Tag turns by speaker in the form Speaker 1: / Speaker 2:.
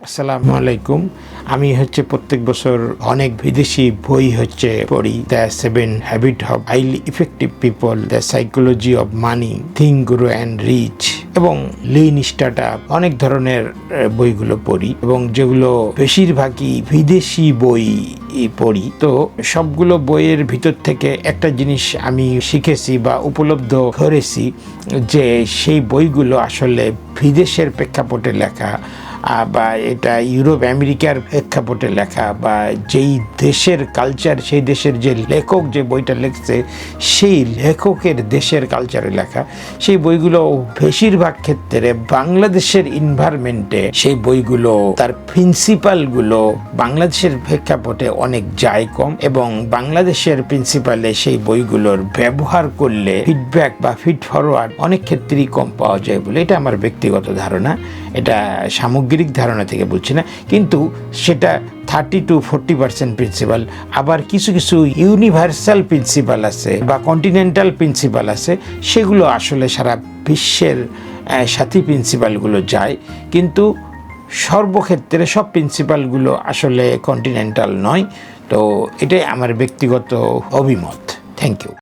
Speaker 1: আসসালামু আলাইকুম। আমি প্রত্যেক বছর অনেক বিদেশি বই পড়ি। The 7 habit of highly effective people, the psychology of money, think grow and rich এবং লিন স্টার্টআপ, অনেক ধরনের বইগুলো পড়ি এবং যেগুলো বেশিরভাগই বিদেশি বই পড়ি। তো সবগুলো বইয়ের ভিতর থেকে একটা জিনিস আমি শিখেছি বা উপলব্ধ করেছি যে সেই বইগুলো আসলে বিদেশের প্রেক্ষাপটে লেখা বা এটা ইউরোপ আমেরিকার প্রেক্ষাপটে লেখা বা যেই দেশের কালচার, সেই দেশের যে লেখক যে বইটা লিখছে সেই লেখকের দেশের কালচারে লেখা। সেই বইগুলো বেশিরভাগ ক্ষেত্রে বাংলাদেশের এনভায়রনমেন্টে সেই বইগুলো তার প্রিন্সিপালগুলো বাংলাদেশের প্রেক্ষাপটে অনেক যায় কম, এবং বাংলাদেশের প্রিন্সিপালে সেই বইগুলোর ব্যবহার করলে ফিডব্যাক বা ফিড ফরওয়ার্ড অনেক ক্ষেত্রেই কম পাওয়া যায় বলে এটা আমার ব্যক্তিগত ধারণা। এটা সামগ্রিক ধারণা থেকে বলছি না, কিন্তু সেটা 30-40% প্রিন্সিপাল। আবার কিছু কিছু ইউনিভার্সাল প্রিন্সিপাল আছে বা কন্টিনেন্টাল প্রিন্সিপাল আছে, সেগুলো আসলে সারা বিশ্বের সাথী প্রিন্সিপালগুলো যায়, কিন্তু সর্বক্ষেত্রে সব প্রিন্সিপালগুলো আসলে কন্টিনেন্টাল নয়। তো এটাই আমার ব্যক্তিগত অভিমত। Thank you.